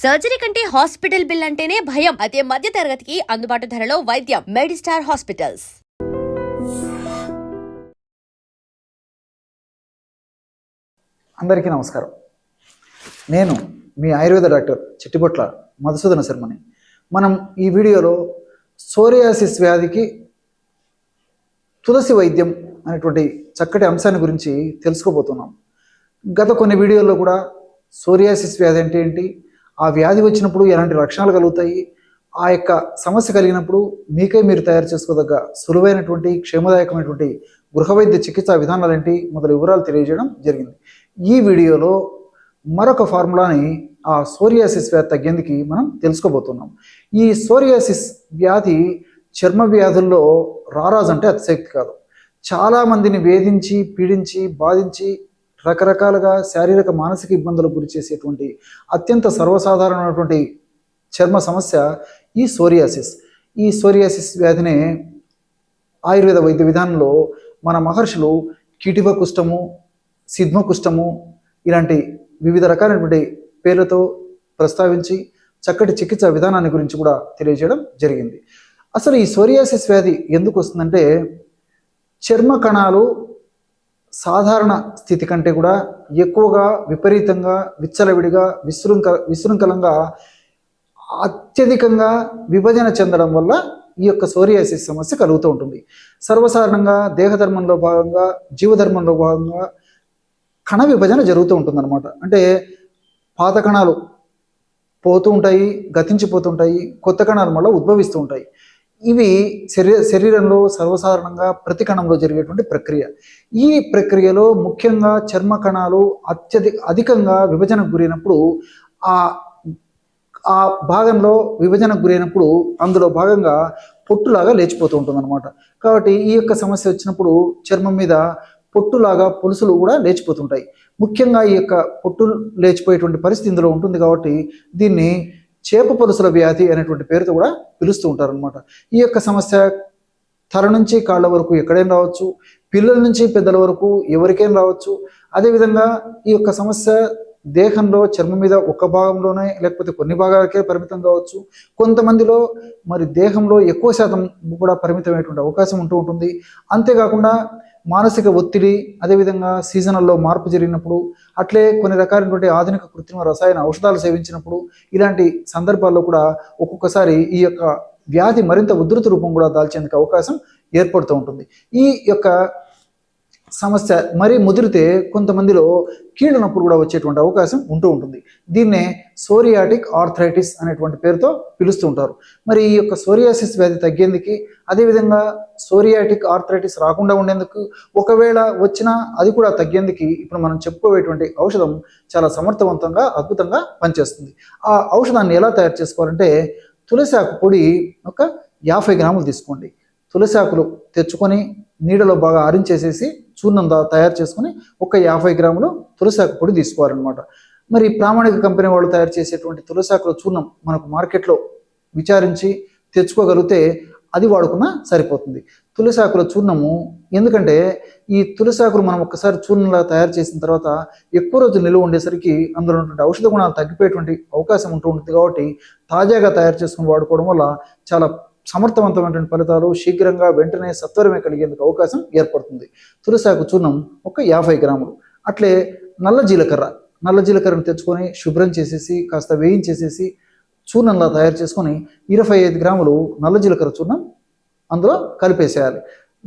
Surgery కంటే hospital bill అంటేనే భయం. అదే మధ్య తరగతికి అందుబాటు ధరలో వైద్యం. Medistar hospitals. అందరికీ నమస్కారం. నేను మీ ఆయుర్వేద డాక్టర్ చిట్టిబొట్ల మధుసూదన శర్మని. మనం ఈ వీడియోలో సోరియాసిస్ వ్యాధికి తులసి వైద్యం అనేటువంటి చక్కటి అంశాన్ని గురించి తెలుసుకోబోతున్నాం. గత కొన్ని వీడియోల్లో కూడా సోరియాసిస్ వ్యాధి అంటే ఏంటి, ఆ వ్యాధి వచ్చినప్పుడు ఎలాంటి లక్షణాలు కలుగుతాయి, ఆ యొక్క సమస్య కలిగినప్పుడు మీకై మీరు తయారు చేసుకోదగ్గ సులువైనటువంటి క్షేమదాయకమైనటువంటి గృహవైద్య చికిత్సా విధానాలు ఏంటి మొదలు వివరాలు తెలియజేయడం జరిగింది. ఈ వీడియోలో మరొక ఫార్ములాని ఆ సోరియాసిస్ వ్యాధి తగ్గేందుకు మనం తెలుసుకోబోతున్నాం. ఈ సోరియాసిస్ వ్యాధి చర్మ వ్యాధుల్లో రారాజు అంటే అతిశక్తి కాదు. చాలామందిని వేధించి పీడించి బాధించి రకరకాలుగా శారీరక మానసిక ఇబ్బందులకు గురి చేసేటువంటి అత్యంత సర్వసాధారణమైనటువంటి చర్మ సమస్య ఈ సోరియాసిస్. ఈ సోరియాసిస్ వ్యాధినే ఆయుర్వేద వైద్య విధానంలో మన మహర్షులు కీటివ కుష్టము, సిద్మ కుష్టము ఇలాంటి వివిధ రకాలైనటువంటి పేర్లతో ప్రస్తావించి చక్కటి చికిత్సా విధానాన్ని గురించి కూడా తెలియజేయడం జరిగింది. అసలు ఈ సోరియాసిస్ వ్యాధి ఎందుకు వస్తుందంటే, చర్మ కణాలు సాధారణ స్థితి కంటే కూడా ఎక్కువగా విపరీతంగా విచ్చలవిడిగా విశృంఖలంగా అత్యధికంగా విభజన చెందడం వల్ల ఈ యొక్క సోరియాసిస్ సమస్య కలుగుతూ ఉంటుంది. సర్వసాధారణంగా దేహధర్మంలో భాగంగా జీవధర్మంలో భాగంగా కణ విభజన జరుగుతూ ఉంటుంది అన్నమాట. అంటే పాత కణాలు పోతూ ఉంటాయి, గతించిపోతుంటాయి, కొత్త కణాలు మళ్ళీ ఉద్భవిస్తూ ఉంటాయి. ఇవి శరీరంలో సర్వసాధారణంగా ప్రతి కణంలో జరిగేటువంటి ప్రక్రియ. ఈ ప్రక్రియలో ముఖ్యంగా చర్మ కణాలు అధికంగా విభజనకు గురైనప్పుడు ఆ భాగంలో విభజనకు గురైనప్పుడు అందులో భాగంగా పొట్టులాగా లేచిపోతూ ఉంటుంది అనమాట. కాబట్టి ఈ యొక్క సమస్య వచ్చినప్పుడు చర్మం మీద పొట్టులాగా పొలుసులు కూడా లేచిపోతుంటాయి. ముఖ్యంగా ఈ యొక్క పొట్టు లేచిపోయేటువంటి పరిస్థితి ఇందులో ఉంటుంది. కాబట్టి దీన్ని చేప పొలుసుల వ్యాధి అనేటువంటి పేరుతో కూడా పిలుస్తూ ఉంటారనమాట. ఈ యొక్క సమస్య తల నుంచి కాళ్ళ వరకు ఎక్కడైనా రావచ్చు, పిల్లల నుంచి పెద్దల వరకు ఎవరికైనా రావచ్చు. అదేవిధంగా ఈ యొక్క సమస్య దేహంలో చర్మం మీద ఒక భాగంలోనే లేకపోతే కొన్ని భాగాలకే పరిమితం కావచ్చు. కొంతమందిలో మరి దేహంలో ఎక్కువ శాతం కూడా పరిమితమైనటువంటి అవకాశం ఉంటూ ఉంటుంది. అంతేకాకుండా మానసిక ఒత్తిడి, అదేవిధంగా సీజనల్లో మార్పు జరిగినప్పుడు, అట్లే కొన్ని రకాలైనటువంటి ఆధునిక కృత్రిమ రసాయన ఔషధాలు సేవించినప్పుడు ఇలాంటి సందర్భాల్లో కూడా ఒక్కొక్కసారి ఈ యొక్క వ్యాధి మరింత ఉధృత రూపం కూడా దాల్చేందుకు అవకాశం ఏర్పడుతూ ఉంటుంది. ఈ యొక్క సమస్య మరీ ముదిరితే కొంతమందిలో కీళ్ళ నొప్పులు కూడా వచ్చేటువంటి అవకాశం ఉంటూ ఉంటుంది. దీన్నే సోరియాటిక్ ఆర్థరైటిస్ అనేటువంటి పేరుతో పిలుస్తూ ఉంటారు. మరి ఈ యొక్క సోరియాసిస్ వ్యాధి తగ్గేందుకు, అదేవిధంగా సోరియాటిక్ ఆర్థరైటిస్ రాకుండా ఉండేందుకు, ఒకవేళ వచ్చినా అది కూడా తగ్గేందుకు ఇప్పుడు మనం చెప్పుకోవేటువంటి ఔషధం చాలా సమర్థవంతంగా అద్భుతంగా పనిచేస్తుంది. ఆ ఔషధాన్ని ఎలా తయారు చేసుకోవాలంటే, తులసి ఆకు పొడి ఒక 50 గ్రాములు తీసుకోండి. తులసి ఆకులు తెచ్చుకొని నీడలో బాగా ఆరించేసేసి చూర్ణం తయారు చేసుకుని ఒక 50 గ్రాములు తులసాకు పొడి తీసుకోవాలన్నమాట. మరి ప్రామాణిక కంపెనీ వాళ్ళు తయారు చేసేటువంటి తులసాకుల చూర్ణం మనకు మార్కెట్లో విచారించి తెచ్చుకోగలిగితే అది వాడుకున్నా సరిపోతుంది. తులసాకుల చూర్ణము ఎందుకంటే ఈ తులసాకులు మనం ఒక్కసారి చూర్ణంలా తయారు చేసిన తర్వాత ఎక్కువ రోజులు నిలువ ఉండేసరికి అందులో ఉన్నటువంటి ఔషధ గుణాలు తగ్గిపోయేటువంటి అవకాశం ఉంటూ ఉంటుంది. కాబట్టి తాజాగా తయారు చేసుకుని వాడుకోవడం వల్ల చాలా సమర్థవంతమైనటువంటి ఫలితాలు శీఘ్రంగా వెంటనే సత్వరమే కలిగేందుకు అవకాశం ఏర్పడుతుంది. తులసాకు చూర్ణం ఒక 50 గ్రాములు. అట్లే నల్ల జీలకర్రను తెచ్చుకొని శుభ్రం చేసేసి కాస్త వేయించేసేసి చూర్ణంలా తయారు చేసుకొని 25 గ్రాములు నల్ల జీలకర్ర చూర్ణం అందులో కలిపేసేయాలి.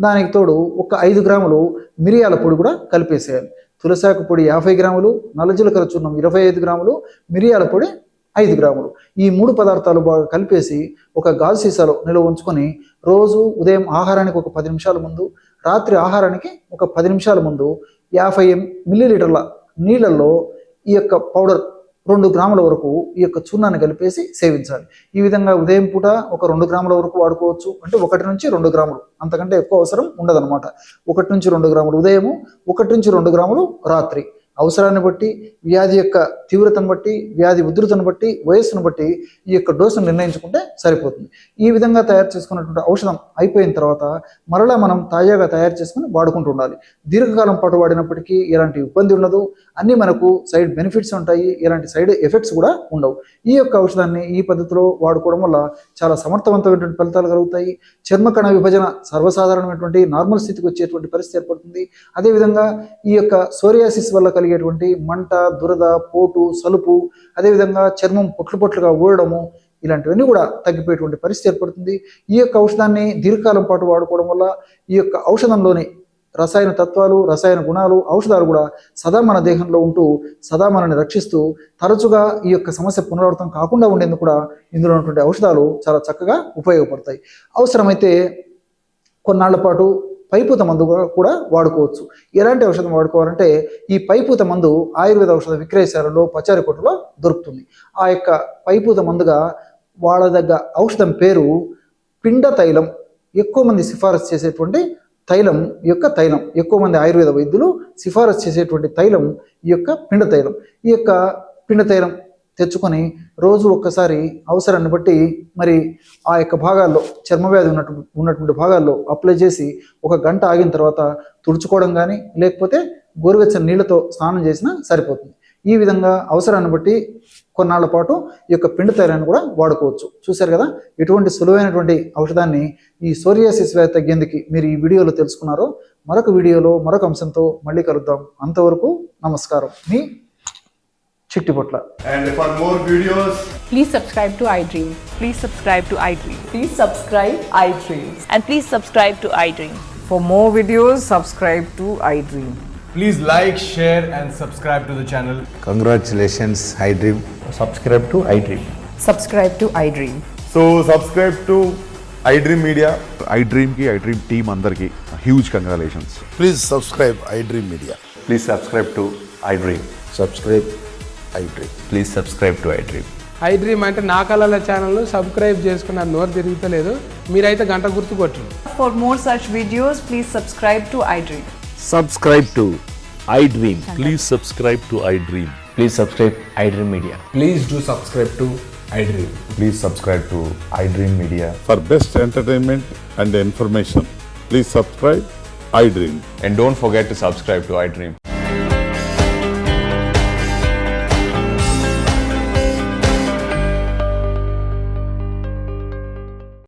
దానికి తోడు ఒక 5 గ్రాములు మిరియాల పొడి కూడా కలిపేసేయాలి. తులసాకు పొడి 50 గ్రాములు, నల్ల జీలకర్ర చూర్ణం 25 గ్రాములు, మిరియాల పొడి 5 గ్రాములు. ఈ 3 పదార్థాలు బాగా కలిపేసి ఒక గాజు సీసాలో నిల్వ ఉంచుకొని రోజు ఉదయం ఆహారానికి ఒక 10 నిమిషాల ముందు, రాత్రి ఆహారానికి ఒక 10 నిమిషాల ముందు 50 మిల్లీలీటర్ల నీళ్ళల్లో ఈ యొక్క పౌడర్ 2 గ్రాముల వరకు ఈ యొక్క చూర్ణాన్ని కలిపేసి సేవించాలి. ఈ విధంగా ఉదయం పూట ఒక 2 గ్రాముల వరకు వాడుకోవచ్చు. అంటే 1 నుంచి 2 గ్రాములు, అంతకంటే ఎక్కువ అవసరం ఉండదన్నమాట. 1 నుంచి 2 గ్రాములు ఉదయము, 1 నుంచి 2 గ్రాములు రాత్రి. అవసరాన్ని బట్టి, వ్యాధి యొక్క తీవ్రతను బట్టి, వ్యాధి ఉధృతను బట్టి, వయస్సును బట్టి ఈ యొక్క డోసును నిర్ణయించుకుంటే సరిపోతుంది. ఈ విధంగా తయారు చేసుకున్నటువంటి ఔషధం అయిపోయిన తర్వాత మరలా మనం తాజాగా తయారు చేసుకుని వాడుకుంటూ ఉండాలి. దీర్ఘకాలం పాటు వాడినప్పటికీ ఎలాంటి ఇబ్బంది ఉండదు, అన్నీ మనకు సైడ్ బెనిఫిట్స్ ఉంటాయి, ఎలాంటి సైడ్ ఎఫెక్ట్స్ కూడా ఉండవు. ఈ యొక్క ఔషధాన్ని ఈ పద్ధతిలో వాడుకోవడం వల్ల చాలా సమర్థవంతమైనటువంటి ఫలితాలు కలుగుతాయి. చర్మకణ విభజన సర్వసాధారణమైనటువంటి నార్మల్ స్థితికి వచ్చేటువంటి పరిస్థితి ఏర్పడుతుంది. అదేవిధంగా ఈ యొక్క సోరియాసిస్ వల్ల కలిగేటువంటి మంట, దురద, పోటు, సలుపు, అదేవిధంగా చర్మం పొట్లుగా ఊడడము, ఇలాంటివన్నీ కూడా తగ్గిపోయేటువంటి పరిస్థితి ఏర్పడుతుంది. ఈ యొక్క ఔషధాన్ని దీర్ఘకాలం పాటు వాడుకోవడం వల్ల ఈ యొక్క ఔషధంలోని రసాయన తత్వాలు, రసాయన గుణాలు, ఔషధాలు కూడా సదా మన దేహంలో ఉంటూ సదా మనల్ని రక్షిస్తూ తరచుగా ఈ యొక్క సమస్య పునరావృతం కాకుండా ఉండేందుకు కూడా ఇందులో ఉన్నటువంటి ఔషధాలు చాలా చక్కగా ఉపయోగపడతాయి. అవసరమైతే కొన్నాళ్ల పాటు పైపూత మందు కూడా వాడుకోవచ్చు. ఎలాంటి ఔషధం వాడుకోవాలంటే ఈ పైపూత మందు ఆయుర్వేద ఔషధ విక్రయశాలలో, పచారి కొట్టులో దొరుకుతుంది. ఆ యొక్క పైపూత మందుగా వాళ్ళ ఔషధం పేరు పిండ తైలం. ఎక్కువ మంది సిఫారసు చేసేటువంటి తైలం ఈ యొక్క తైలం, ఎక్కువ మంది ఆయుర్వేద వైద్యులు సిఫారసు చేసేటువంటి తైలం ఈ యొక్క పిండ తైలం. ఈ యొక్క పిండ తైలం తెచ్చుకొని రోజు ఒక్కసారి అవసరాన్ని బట్టి మరి ఆ యొక్క భాగాల్లో, చర్మవ్యాధి ఉన్నటువంటి భాగాల్లో అప్లై చేసి 1 గంట ఆగిన తర్వాత తుడుచుకోవడం కానీ, లేకపోతే గోరువెచ్చని నీళ్లతో స్నానం చేసినా సరిపోతుంది. ఈ విధంగా అవసరాన్ని బట్టి కొన్నాళ్ల పాటు ఈ యొక్క పిండి తైలాన్ని కూడా వాడుకోవచ్చు. చూశారు కదా ఎటువంటి సులువైనటువంటి ఔషధాన్ని ఈ సోరియాసిస్ వ్యాధి తగ్గేందుకు మీరు ఈ వీడియోలో తెలుసుకున్నారో. మరొక వీడియోలో మరొక అంశంతో మళ్ళీ కలుద్దాం. అంతవరకు నమస్కారం. మీ Chittipotla. And for more videos, Please subscribe to iDream. Please subscribe to iDream. Please subscribe iDream. And please subscribe to iDream. For more videos, subscribe to iDream. please like, share and subscribe to the channel. Congratulations, iDream. Subscribe to iDream. Subscribe to iDream. So subscribe to iDream Media. iDream ki iDream team అందరికి huge congratulations. Please subscribe iDream Media. Please subscribe to iDream. Subscribe iDream. Please subscribe to iDream. iDream అంటే నా కళల ఛానల్ను subscribe చేసుకున్న నోరు తిరుగుతలేదు. మీరైతే గంట గుర్తు కొట్టండి. For more such videos, please subscribe to iDream. Subscribe to iDream. Please subscribe to iDream. Please subscribe iDream Media. Please do subscribe to iDream. Please subscribe to iDream Media. For best entertainment and information, please subscribe iDream. And don't forget to subscribe to iDream.